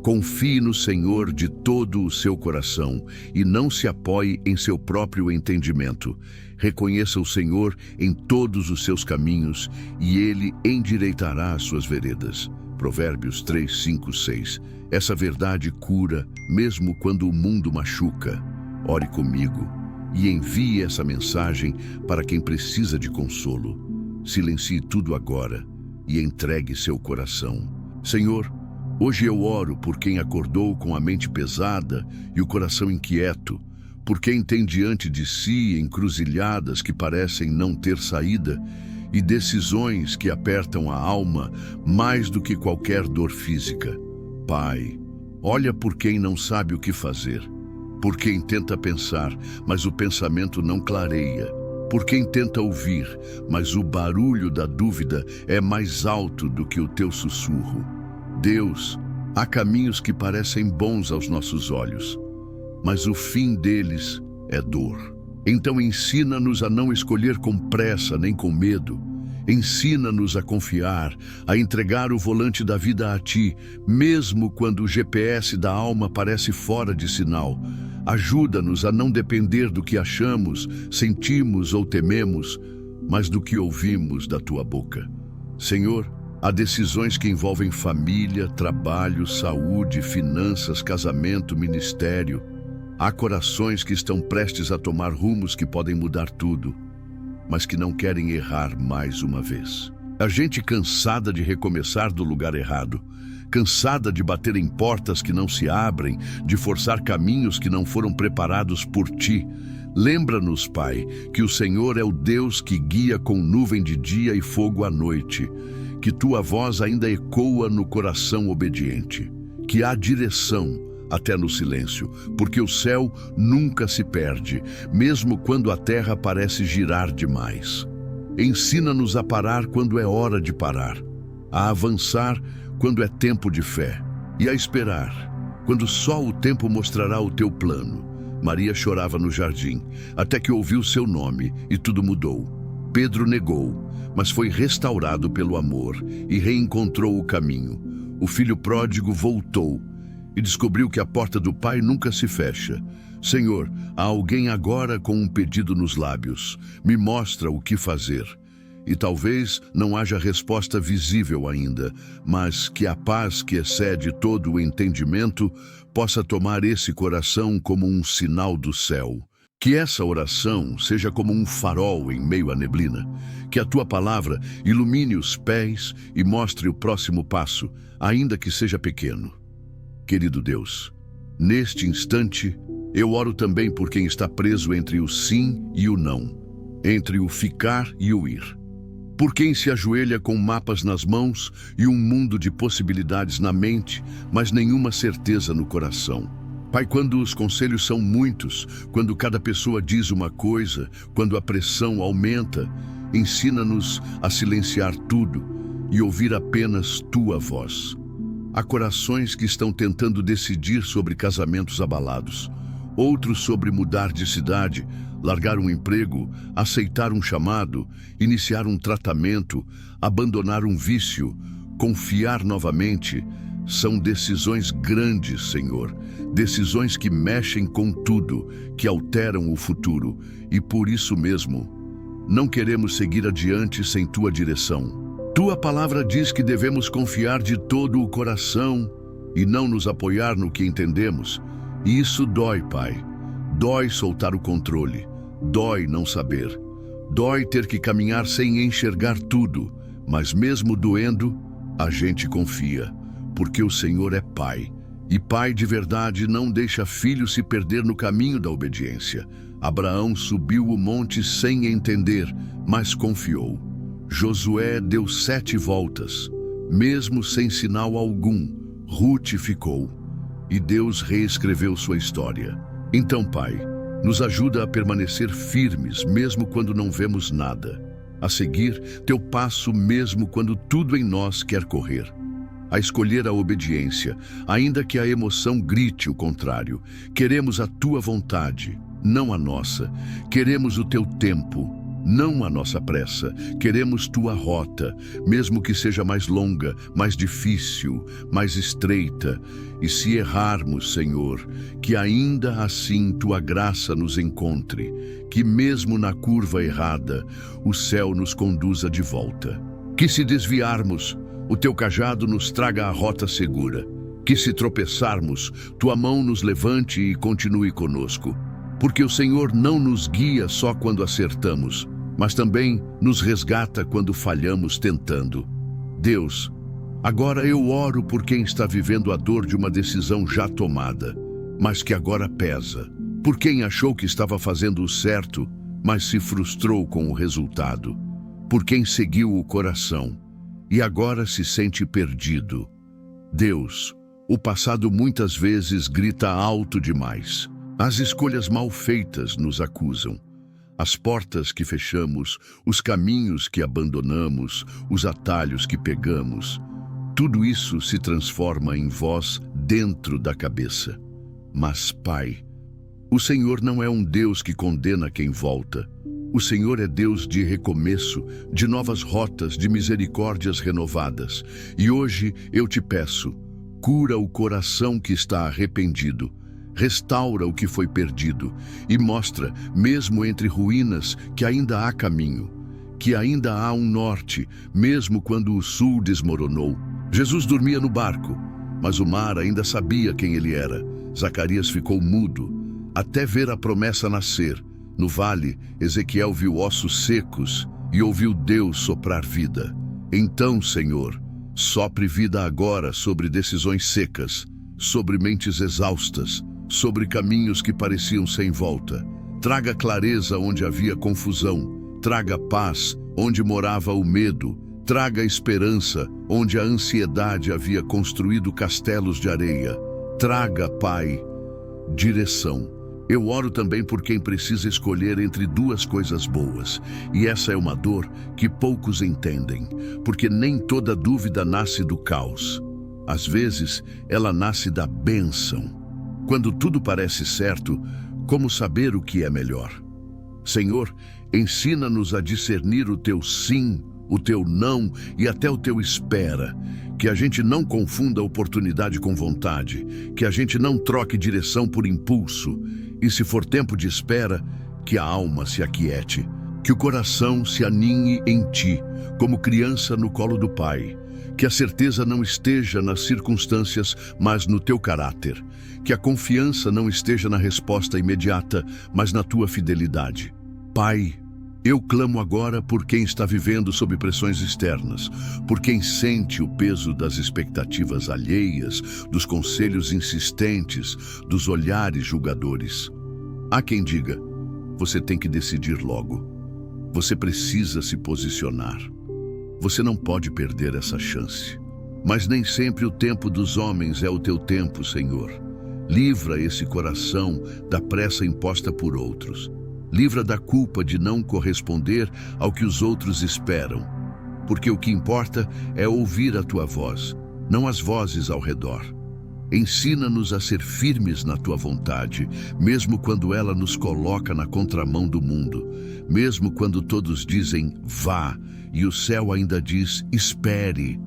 Confie no Senhor de todo o seu coração e não se apoie em seu próprio entendimento. Reconheça o Senhor em todos os seus caminhos e Ele endireitará as suas veredas. Provérbios 3, 5, 6. Essa verdade cura, mesmo quando o mundo machuca. Ore comigo e envie essa mensagem para quem precisa de consolo. Silencie tudo agora e entregue seu coração. Senhor, hoje eu oro por quem acordou com a mente pesada e o coração inquieto, por quem tem diante de si encruzilhadas que parecem não ter saída e decisões que apertam a alma mais do que qualquer dor física. Pai, olha por quem não sabe o que fazer, por quem tenta pensar, mas o pensamento não clareia, por quem tenta ouvir, mas o barulho da dúvida é mais alto do que o teu sussurro. Deus, há caminhos que parecem bons aos nossos olhos, mas o fim deles é dor. Então ensina-nos a não escolher com pressa nem com medo. Ensina-nos a confiar, a entregar o volante da vida a Ti, mesmo quando o GPS da alma parece fora de sinal. Ajuda-nos a não depender do que achamos, sentimos ou tememos, mas do que ouvimos da Tua boca. Senhor, há decisões que envolvem família, trabalho, saúde, finanças, casamento, ministério. Há corações que estão prestes a tomar rumos que podem mudar tudo, mas que não querem errar mais uma vez. Há gente cansada de recomeçar do lugar errado, cansada de bater em portas que não se abrem, de forçar caminhos que não foram preparados por Ti. Lembra-nos, Pai, que o Senhor é o Deus que guia com nuvem de dia e fogo à noite, que Tua voz ainda ecoa no coração obediente, que há direção até no silêncio, porque o céu nunca se perde, mesmo quando a terra parece girar demais. Ensina-nos a parar quando é hora de parar, a avançar quando é tempo de fé, e a esperar, quando só o tempo mostrará o Teu plano. Maria chorava no jardim, até que ouviu seu nome e tudo mudou. Pedro negou, mas foi restaurado pelo amor e reencontrou o caminho. O filho pródigo voltou e descobriu que a porta do Pai nunca se fecha. Senhor, há alguém agora com um pedido nos lábios. Me mostra o que fazer. E talvez não haja resposta visível ainda, mas que a paz que excede todo o entendimento possa tomar esse coração como um sinal do céu. Que essa oração seja como um farol em meio à neblina. Que a Tua palavra ilumine os pés e mostre o próximo passo, ainda que seja pequeno. Querido Deus, neste instante, eu oro também por quem está preso entre o sim e o não, entre o ficar e o ir. Por quem se ajoelha com mapas nas mãos e um mundo de possibilidades na mente, mas nenhuma certeza no coração. Pai, quando os conselhos são muitos, quando cada pessoa diz uma coisa, quando a pressão aumenta, ensina-nos a silenciar tudo e ouvir apenas Tua voz. Há corações que estão tentando decidir sobre casamentos abalados, outros sobre mudar de cidade, largar um emprego, aceitar um chamado, iniciar um tratamento, abandonar um vício, confiar novamente. São decisões grandes, Senhor, decisões que mexem com tudo, que alteram o futuro, e por isso mesmo, não queremos seguir adiante sem Tua direção. Tua palavra diz que devemos confiar de todo o coração e não nos apoiar no que entendemos. E isso dói, Pai. Dói soltar o controle. Dói não saber. Dói ter que caminhar sem enxergar tudo. Mas mesmo doendo, a gente confia, porque o Senhor é Pai. E Pai de verdade não deixa filho se perder no caminho da obediência. Abraão subiu o monte sem entender, mas confiou. Josué deu 7 voltas, mesmo sem sinal algum. Ruth ficou, e Deus reescreveu sua história. Então, Pai, nos ajuda a permanecer firmes, mesmo quando não vemos nada. A seguir Teu passo, mesmo quando tudo em nós quer correr. A escolher a obediência, ainda que a emoção grite o contrário. Queremos a Tua vontade, não a nossa. Queremos o Teu tempo, não a nossa pressa. Queremos tua rota, mesmo que seja mais longa, mais difícil, mais estreita. E se errarmos, Senhor, que ainda assim tua graça nos encontre, que mesmo na curva errada, o céu nos conduza de volta. Que se desviarmos, o teu cajado nos traga a rota segura. Que se tropeçarmos, tua mão nos levante e continue conosco. Porque o Senhor não nos guia só quando acertamos, mas também nos resgata quando falhamos tentando. Deus, agora eu oro por quem está vivendo a dor de uma decisão já tomada, mas que agora pesa. Por quem achou que estava fazendo o certo, mas se frustrou com o resultado. Por quem seguiu o coração e agora se sente perdido. Deus, o passado muitas vezes grita alto demais. As escolhas mal feitas nos acusam. As portas que fechamos, os caminhos que abandonamos, os atalhos que pegamos. Tudo isso se transforma em voz dentro da cabeça. Mas, Pai, o Senhor não é um Deus que condena quem volta. O Senhor é Deus de recomeço, de novas rotas, de misericórdias renovadas. E hoje eu te peço, cura o coração que está arrependido, restaura o que foi perdido e mostra, mesmo entre ruínas, que ainda há caminho, que ainda há um norte, mesmo quando o sul desmoronou. Jesus dormia no barco, mas o mar ainda sabia quem ele era. Zacarias ficou mudo, até ver a promessa nascer. No vale, Ezequiel viu ossos secos e ouviu Deus soprar vida. Então, Senhor, sopre vida agora sobre decisões secas, sobre mentes exaustas, sobre caminhos que pareciam sem volta. Traga clareza onde havia confusão, traga paz onde morava o medo, traga esperança onde a ansiedade havia construído castelos de areia. Traga, Pai, direção. Eu oro também por quem precisa escolher entre duas coisas boas. E essa é uma dor que poucos entendem, porque nem toda dúvida nasce do caos. Às vezes, ela nasce da bênção. Quando tudo parece certo, como saber o que é melhor? Senhor, ensina-nos a discernir o teu sim, o teu não e até o teu espera. Que a gente não confunda oportunidade com vontade, que a gente não troque direção por impulso. E se for tempo de espera, que a alma se aquiete, que o coração se aninhe em ti, como criança no colo do Pai. Que a certeza não esteja nas circunstâncias, mas no teu caráter. Que a confiança não esteja na resposta imediata, mas na tua fidelidade. Pai, eu clamo agora por quem está vivendo sob pressões externas, por quem sente o peso das expectativas alheias, dos conselhos insistentes, dos olhares julgadores. Há quem diga, você tem que decidir logo. Você precisa se posicionar. Você não pode perder essa chance. Mas nem sempre o tempo dos homens é o teu tempo, Senhor. Livra esse coração da pressa imposta por outros. Livra da culpa de não corresponder ao que os outros esperam. Porque o que importa é ouvir a tua voz, não as vozes ao redor. Ensina-nos a ser firmes na tua vontade, mesmo quando ela nos coloca na contramão do mundo, mesmo quando todos dizem vá e o céu ainda diz espere.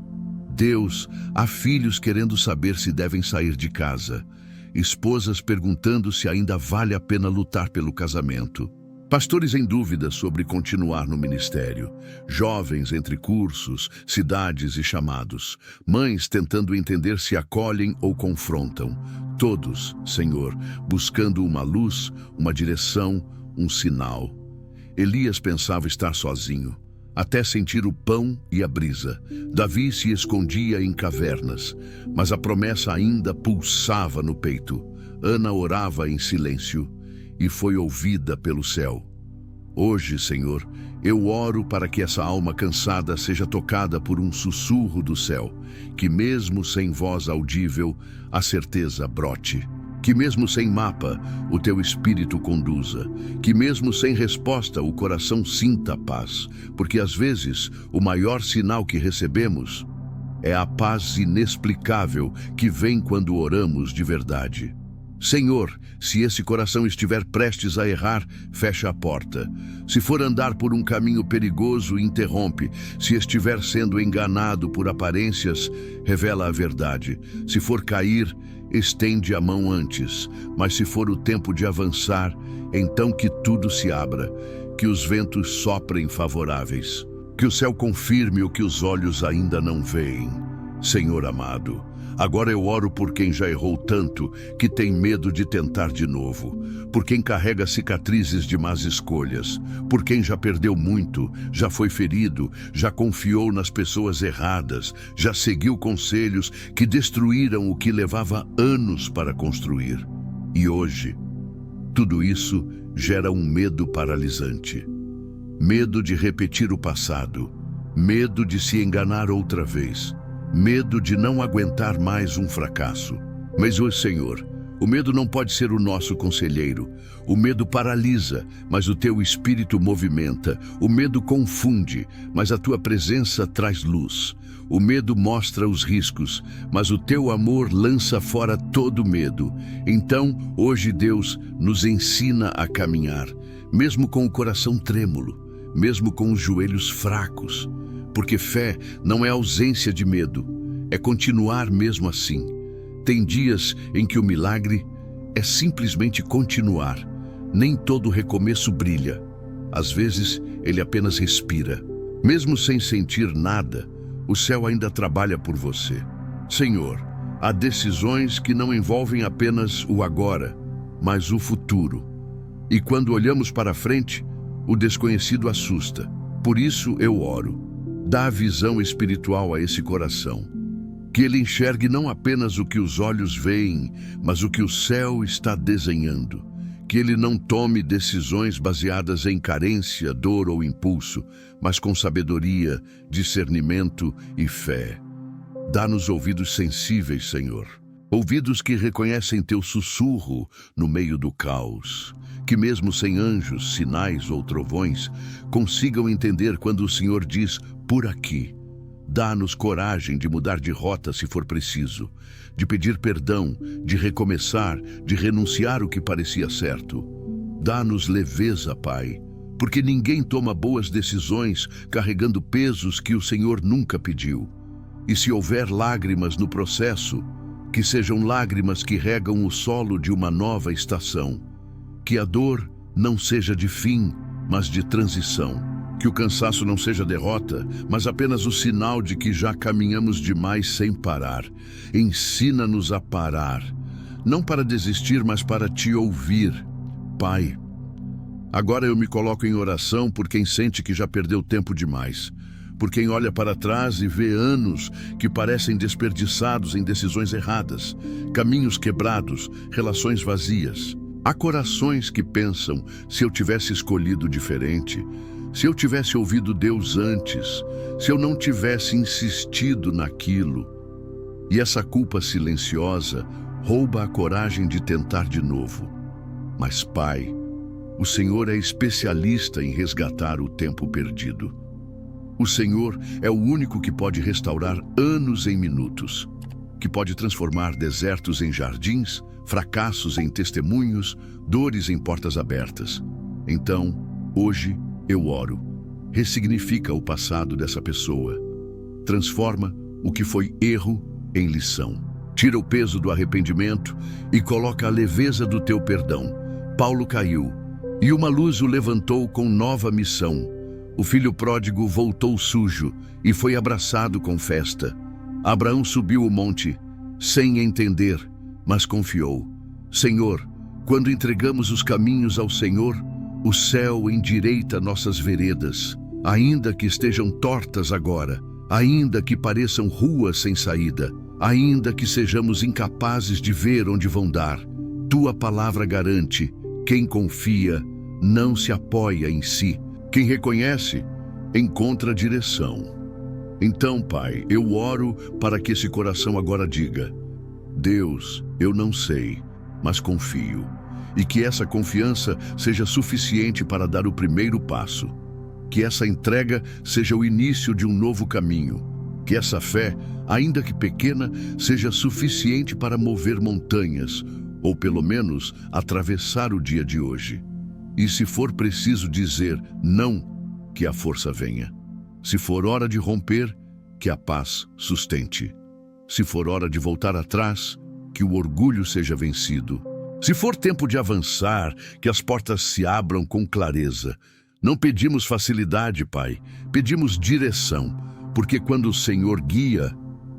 Deus, há filhos querendo saber se devem sair de casa, esposas perguntando se ainda vale a pena lutar pelo casamento, pastores em dúvida sobre continuar no ministério, jovens entre cursos, cidades e chamados, mães tentando entender se acolhem ou confrontam. Todos, Senhor, buscando uma luz, uma direção, um sinal. Elias pensava estar sozinho, até sentir o pão e a brisa. Davi se escondia em cavernas, mas a promessa ainda pulsava no peito. Ana orava em silêncio e foi ouvida pelo céu. Hoje, Senhor, eu oro para que essa alma cansada seja tocada por um sussurro do céu, que mesmo sem voz audível, a certeza brote. Que mesmo sem mapa, o teu espírito conduza. Que mesmo sem resposta, o coração sinta a paz. Porque às vezes, o maior sinal que recebemos é a paz inexplicável que vem quando oramos de verdade. Senhor, se esse coração estiver prestes a errar, fecha a porta. Se for andar por um caminho perigoso, interrompe. Se estiver sendo enganado por aparências, revela a verdade. Se for cair, estende a mão antes. Mas se for o tempo de avançar, então que tudo se abra, que os ventos soprem favoráveis, que o céu confirme o que os olhos ainda não veem. Senhor amado, agora eu oro por quem já errou tanto que tem medo de tentar de novo, por quem carrega cicatrizes de más escolhas, por quem já perdeu muito, já foi ferido, já confiou nas pessoas erradas, já seguiu conselhos que destruíram o que levava anos para construir. E hoje, tudo isso gera um medo paralisante. Medo de repetir o passado, medo de se enganar outra vez, medo de não aguentar mais um fracasso. Mas, ó Senhor, o medo não pode ser o nosso conselheiro. O medo paralisa, mas o teu espírito movimenta. O medo confunde, mas a tua presença traz luz. O medo mostra os riscos, mas o teu amor lança fora todo medo. Então, hoje Deus nos ensina a caminhar, mesmo com o coração trêmulo, mesmo com os joelhos fracos. Porque fé não é ausência de medo, é continuar mesmo assim. Tem dias em que o milagre é simplesmente continuar. Nem todo recomeço brilha. Às vezes, ele apenas respira. Mesmo sem sentir nada, o céu ainda trabalha por você. Senhor, há decisões que não envolvem apenas o agora, mas o futuro. E quando olhamos para frente, o desconhecido assusta. Por isso eu oro. Dá a visão espiritual a esse coração. Que ele enxergue não apenas o que os olhos veem, mas o que o céu está desenhando. Que ele não tome decisões baseadas em carência, dor ou impulso, mas com sabedoria, discernimento e fé. Dá-nos ouvidos sensíveis, Senhor. Ouvidos que reconhecem teu sussurro no meio do caos. Que mesmo sem anjos, sinais ou trovões, consigam entender quando o Senhor diz, por aqui. Dá-nos coragem de mudar de rota se for preciso, de pedir perdão, de recomeçar, de renunciar o que parecia certo. Dá-nos leveza, Pai, porque ninguém toma boas decisões carregando pesos que o Senhor nunca pediu. E se houver lágrimas no processo, que sejam lágrimas que regam o solo de uma nova estação. Que a dor não seja de fim, mas de transição. Que o cansaço não seja derrota, mas apenas o sinal de que já caminhamos demais sem parar. Ensina-nos a parar, não para desistir, mas para te ouvir. Pai, agora eu me coloco em oração por quem sente que já perdeu tempo demais. Por quem olha para trás e vê anos que parecem desperdiçados em decisões erradas, caminhos quebrados, relações vazias. Há corações que pensam, se eu tivesse escolhido diferente, se eu tivesse ouvido Deus antes, se eu não tivesse insistido naquilo. E essa culpa silenciosa rouba a coragem de tentar de novo. Mas, Pai, o Senhor é especialista em resgatar o tempo perdido. O Senhor é o único que pode restaurar anos em minutos, que pode transformar desertos em jardins, fracassos em testemunhos, dores em portas abertas. Então, hoje, eu oro. Ressignifica o passado dessa pessoa. Transforma o que foi erro em lição. Tira o peso do arrependimento e coloca a leveza do teu perdão. Paulo caiu, e uma luz o levantou com nova missão. O filho pródigo voltou sujo e foi abraçado com festa. Abraão subiu o monte, sem entender, mas confiou. Senhor, quando entregamos os caminhos ao Senhor, o céu endireita nossas veredas, ainda que estejam tortas agora, ainda que pareçam ruas sem saída, ainda que sejamos incapazes de ver onde vão dar. Tua palavra garante, quem confia não se apoia em si. Quem reconhece, encontra direção. Então, Pai, eu oro para que esse coração agora diga, Deus, eu não sei, mas confio. E que essa confiança seja suficiente para dar o primeiro passo. Que essa entrega seja o início de um novo caminho. Que essa fé, ainda que pequena, seja suficiente para mover montanhas, ou pelo menos atravessar o dia de hoje. E se for preciso dizer não, que a força venha. Se for hora de romper, que a paz sustente. Se for hora de voltar atrás, que o orgulho seja vencido. Se for tempo de avançar, que as portas se abram com clareza. Não pedimos facilidade, Pai, pedimos direção, porque quando o Senhor guia,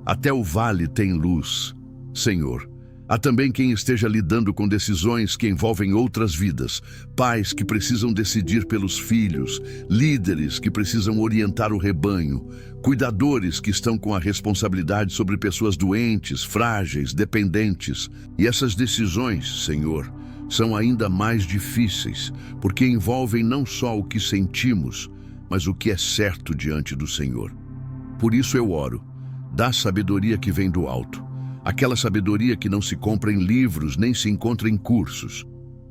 até o vale tem luz. Senhor, há também quem esteja lidando com decisões que envolvem outras vidas, pais que precisam decidir pelos filhos, líderes que precisam orientar o rebanho, cuidadores que estão com a responsabilidade sobre pessoas doentes, frágeis, dependentes. E essas decisões, Senhor, são ainda mais difíceis, porque envolvem não só o que sentimos, mas o que é certo diante do Senhor. Por isso eu oro, dá sabedoria que vem do alto. Aquela sabedoria que não se compra em livros, nem se encontra em cursos.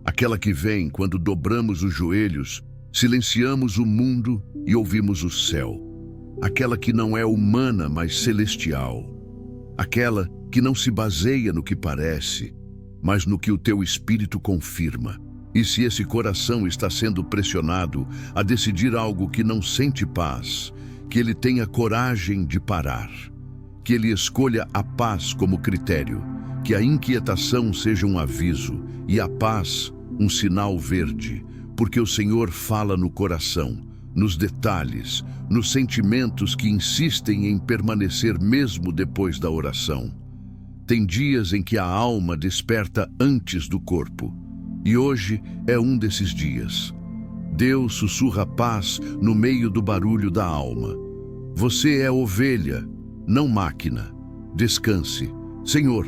Aquela que vem quando dobramos os joelhos, silenciamos o mundo e ouvimos o céu. Aquela que não é humana, mas celestial. Aquela que não se baseia no que parece, mas no que o teu Espírito confirma. E se esse coração está sendo pressionado a decidir algo que não sente paz, que ele tenha coragem de parar. Que ele escolha a paz como critério, que a inquietação seja um aviso e a paz um sinal verde, porque o Senhor fala no coração, nos detalhes, nos sentimentos que insistem em permanecer mesmo depois da oração. Tem dias em que a alma desperta antes do corpo, e hoje é um desses dias. Deus sussurra paz no meio do barulho da alma. Você é ovelha, não máquina. Descanse. Senhor,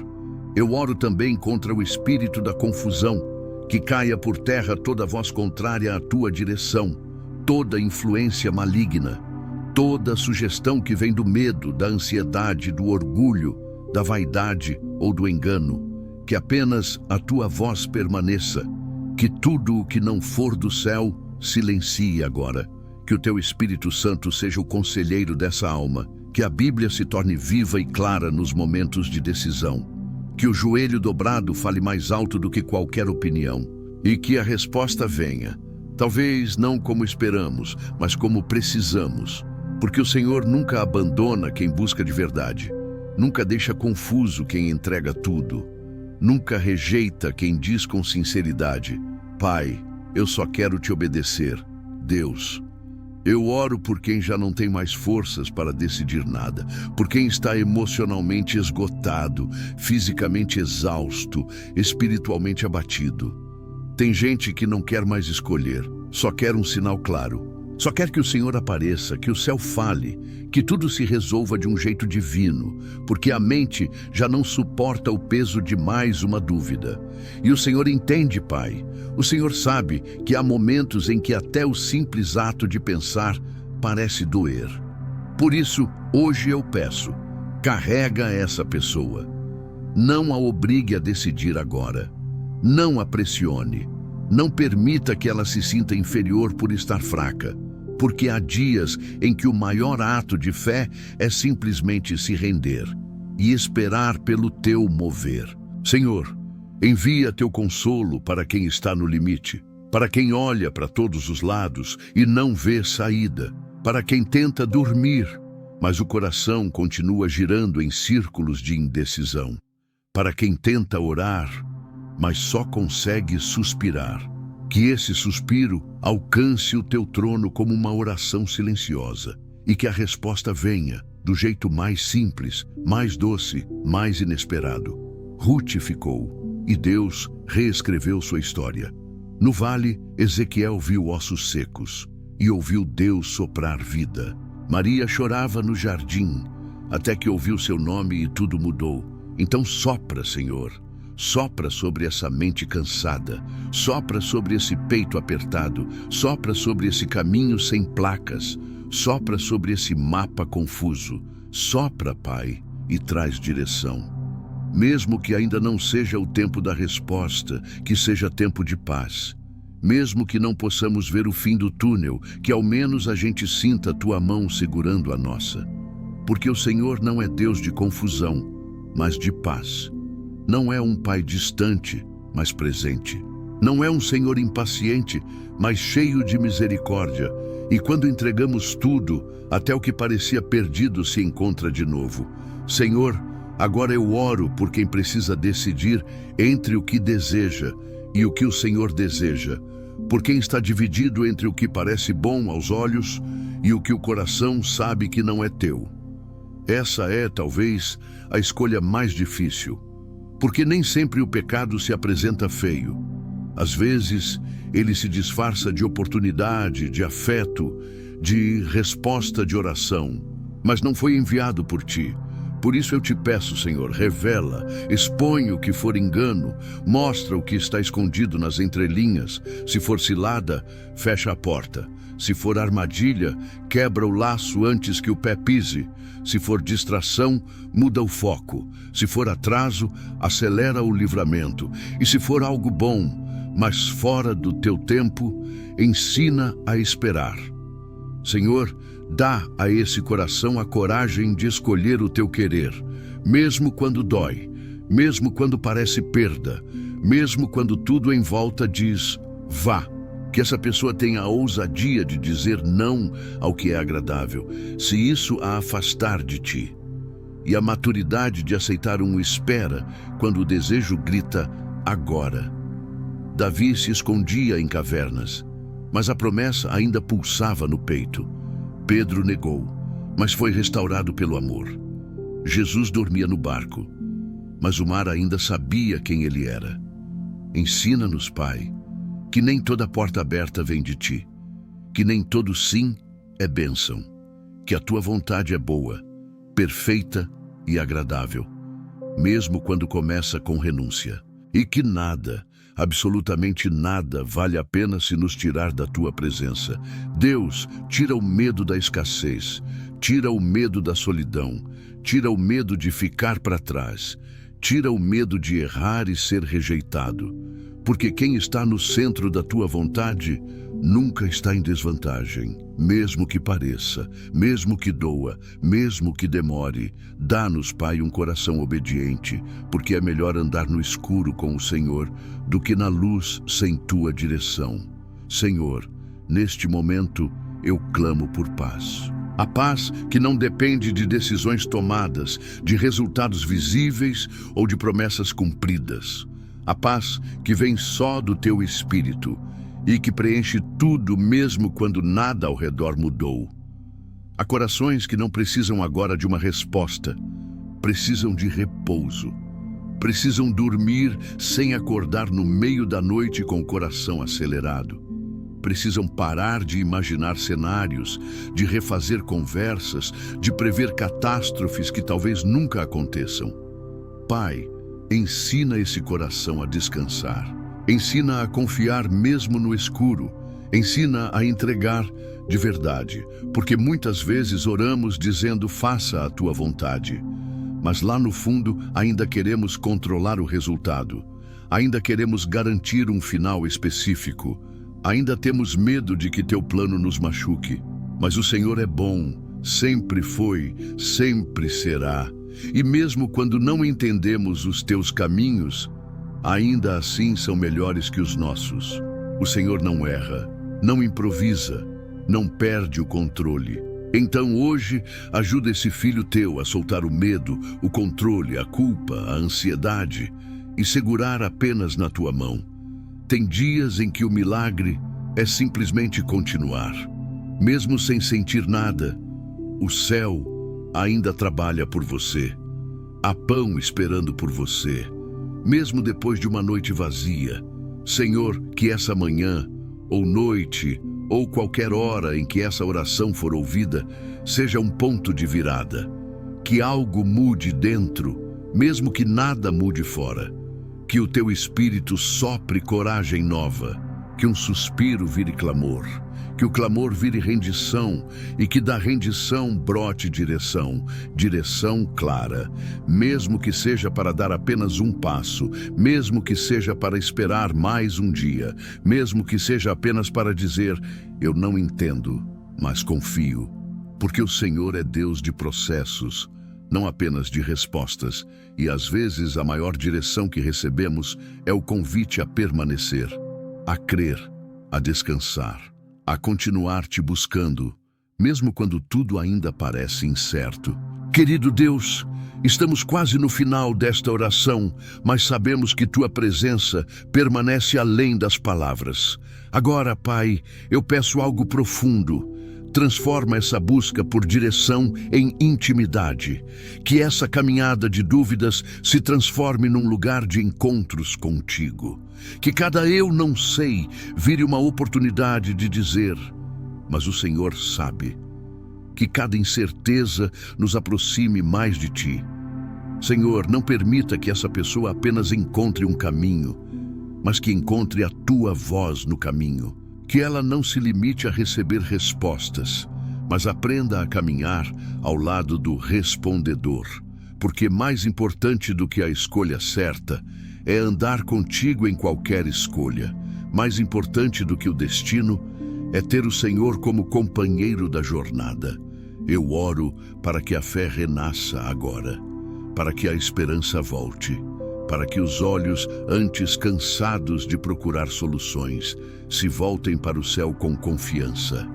eu oro também contra o espírito da confusão, que caia por terra toda voz contrária à tua direção, toda influência maligna, toda sugestão que vem do medo, da ansiedade, do orgulho, da vaidade ou do engano. Que apenas a tua voz permaneça, que tudo o que não for do céu silencie agora, que o teu Espírito Santo seja o conselheiro dessa alma, que a Bíblia se torne viva e clara nos momentos de decisão, que o joelho dobrado fale mais alto do que qualquer opinião, e que a resposta venha, talvez não como esperamos, mas como precisamos, porque o Senhor nunca abandona quem busca de verdade, nunca deixa confuso quem entrega tudo, nunca rejeita quem diz com sinceridade: Pai, eu só quero te obedecer. Deus, eu oro por quem já não tem mais forças para decidir nada, por quem está emocionalmente esgotado, fisicamente exausto, espiritualmente abatido. Tem gente que não quer mais escolher, só quer um sinal claro. Só quer que o Senhor apareça, que o céu fale, que tudo se resolva de um jeito divino, porque a mente já não suporta o peso de mais uma dúvida. E o Senhor entende, Pai. O Senhor sabe que há momentos em que até o simples ato de pensar parece doer. Por isso, hoje eu peço, carrega essa pessoa. Não a obrigue a decidir agora. Não a pressione. Não permita que ela se sinta inferior por estar fraca. Porque há dias em que o maior ato de fé é simplesmente se render e esperar pelo teu mover. Senhor, envia teu consolo para quem está no limite, para quem olha para todos os lados e não vê saída, para quem tenta dormir, mas o coração continua girando em círculos de indecisão, para quem tenta orar, mas só consegue suspirar. Que esse suspiro alcance o teu trono como uma oração silenciosa e que a resposta venha do jeito mais simples, mais doce, mais inesperado. Ruth ficou e Deus reescreveu sua história. No vale, Ezequiel viu ossos secos e ouviu Deus soprar vida. Maria chorava no jardim até que ouviu seu nome e tudo mudou. Então sopra, Senhor. Sopra sobre essa mente cansada, sopra sobre esse peito apertado, sopra sobre esse caminho sem placas, sopra sobre esse mapa confuso. Sopra, Pai, e traz direção. Mesmo que ainda não seja o tempo da resposta, que seja tempo de paz. Mesmo que não possamos ver o fim do túnel, que ao menos a gente sinta a tua mão segurando a nossa. Porque o Senhor não é Deus de confusão, mas de paz. Não é um pai distante, mas presente. Não é um Senhor impaciente, mas cheio de misericórdia. E quando entregamos tudo, até o que parecia perdido se encontra de novo. Senhor, agora eu oro por quem precisa decidir entre o que deseja e o que o Senhor deseja, por quem está dividido entre o que parece bom aos olhos e o que o coração sabe que não é teu. Essa é, talvez, a escolha mais difícil, porque nem sempre o pecado se apresenta feio. Às vezes, ele se disfarça de oportunidade, de afeto, de resposta de oração, mas não foi enviado por ti. Por isso eu te peço, Senhor, revela, expõe o que for engano, mostra o que está escondido nas entrelinhas. Se for cilada, fecha a porta. Se for armadilha, quebra o laço antes que o pé pise. Se for distração, muda o foco. Se for atraso, acelera o livramento. E se for algo bom, mas fora do teu tempo, ensina a esperar. Senhor, dá a esse coração a coragem de escolher o teu querer, mesmo quando dói, mesmo quando parece perda, mesmo quando tudo em volta diz vá. Que essa pessoa tenha a ousadia de dizer não ao que é agradável, se isso a afastar de ti. E a maturidade de aceitar um espera quando o desejo grita agora. Davi se escondia em cavernas, mas a promessa ainda pulsava no peito. Pedro negou, mas foi restaurado pelo amor. Jesus dormia no barco, mas o mar ainda sabia quem ele era. Ensina-nos, Pai, que nem toda porta aberta vem de ti, que nem todo sim é bênção, que a tua vontade é boa, perfeita e agradável, mesmo quando começa com renúncia, e que nada, absolutamente nada, vale a pena se nos tirar da tua presença. Deus, tira o medo da escassez, tira o medo da solidão, tira o medo de ficar para trás, tira o medo de errar e ser rejeitado, porque quem está no centro da tua vontade nunca está em desvantagem, mesmo que pareça, mesmo que doa, mesmo que demore. Dá-nos, Pai, um coração obediente, porque é melhor andar no escuro com o Senhor do que na luz sem tua direção. Senhor, neste momento eu clamo por paz. A paz que não depende de decisões tomadas, de resultados visíveis ou de promessas cumpridas. A paz que vem só do teu Espírito e que preenche tudo mesmo quando nada ao redor mudou. Há corações que não precisam agora de uma resposta, precisam de repouso. Precisam dormir sem acordar no meio da noite com o coração acelerado. Precisam parar de imaginar cenários, de refazer conversas, de prever catástrofes que talvez nunca aconteçam. Pai, ensina esse coração a descansar. Ensina a confiar mesmo no escuro. Ensina a entregar de verdade, porque muitas vezes oramos dizendo faça a tua vontade. Mas lá no fundo ainda queremos controlar o resultado. Ainda queremos garantir um final específico. Ainda temos medo de que teu plano nos machuque. Mas o Senhor é bom, sempre foi, sempre será. E mesmo quando não entendemos os teus caminhos, ainda assim são melhores que os nossos. O Senhor não erra, não improvisa, não perde o controle. Então hoje, ajuda esse filho teu a soltar o medo, o controle, a culpa, a ansiedade e segurar apenas na tua mão. Tem dias em que o milagre é simplesmente continuar. Mesmo sem sentir nada, o céu ainda trabalha por você. Há pão esperando por você. Mesmo depois de uma noite vazia, Senhor, que essa manhã, ou noite, ou qualquer hora em que essa oração for ouvida, seja um ponto de virada. Que algo mude dentro, mesmo que nada mude fora. Que o teu Espírito sopre coragem nova. Que um suspiro vire clamor. Que o clamor vire rendição e que da rendição brote direção, direção clara, mesmo que seja para dar apenas um passo, mesmo que seja para esperar mais um dia, mesmo que seja apenas para dizer, eu não entendo, mas confio, porque o Senhor é Deus de processos, não apenas de respostas, e às vezes a maior direção que recebemos é o convite a permanecer, a crer, a descansar, a continuar te buscando, mesmo quando tudo ainda parece incerto. Querido Deus, estamos quase no final desta oração, mas sabemos que Tua presença permanece além das palavras. Agora, Pai, eu peço algo profundo. Transforma essa busca por direção em intimidade. Que essa caminhada de dúvidas se transforme num lugar de encontros contigo. Que cada eu não sei vire uma oportunidade de dizer, mas o Senhor sabe. Que cada incerteza nos aproxime mais de Ti. Senhor, não permita que essa pessoa apenas encontre um caminho, mas que encontre a Tua voz no caminho. Que ela não se limite a receber respostas, mas aprenda a caminhar ao lado do respondedor. Porque mais importante do que a escolha certa é andar contigo em qualquer escolha. Mais importante do que o destino é ter o Senhor como companheiro da jornada. Eu oro para que a fé renasça agora, para que a esperança volte, para que os olhos, antes cansados de procurar soluções, se voltem para o céu com confiança,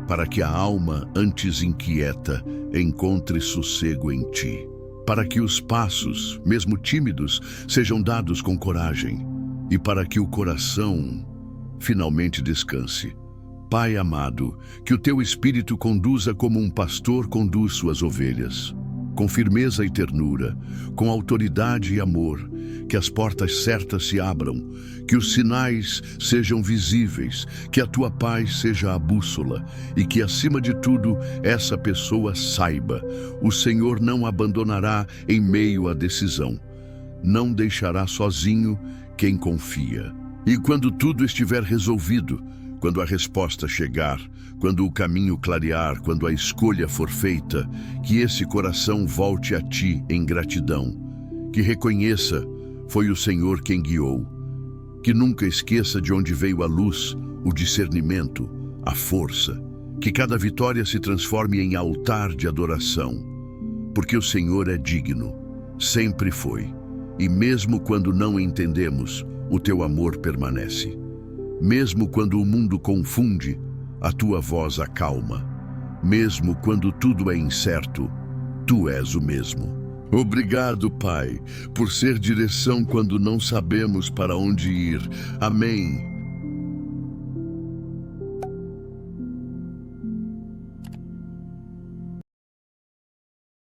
para que a alma, antes inquieta, encontre sossego em Ti, para que os passos, mesmo tímidos, sejam dados com coragem, e para que o coração finalmente descanse. Pai amado, que o Teu Espírito conduza como um pastor conduz suas ovelhas, com firmeza e ternura, com autoridade e amor, que as portas certas se abram, que os sinais sejam visíveis, que a Tua paz seja a bússola e que, acima de tudo, essa pessoa saiba, o Senhor não abandonará em meio à decisão, não deixará sozinho quem confia. E quando tudo estiver resolvido, quando a resposta chegar, quando o caminho clarear, quando a escolha for feita, que esse coração volte a Ti em gratidão, que reconheça, foi o Senhor quem guiou, que nunca esqueça de onde veio a luz, o discernimento, a força, que cada vitória se transforme em altar de adoração, porque o Senhor é digno, sempre foi, e mesmo quando não entendemos, o Teu amor permanece. Mesmo quando o mundo confunde, a Tua voz acalma. Mesmo quando tudo é incerto, Tu és o mesmo. Obrigado, Pai, por ser direção quando não sabemos para onde ir. Amém.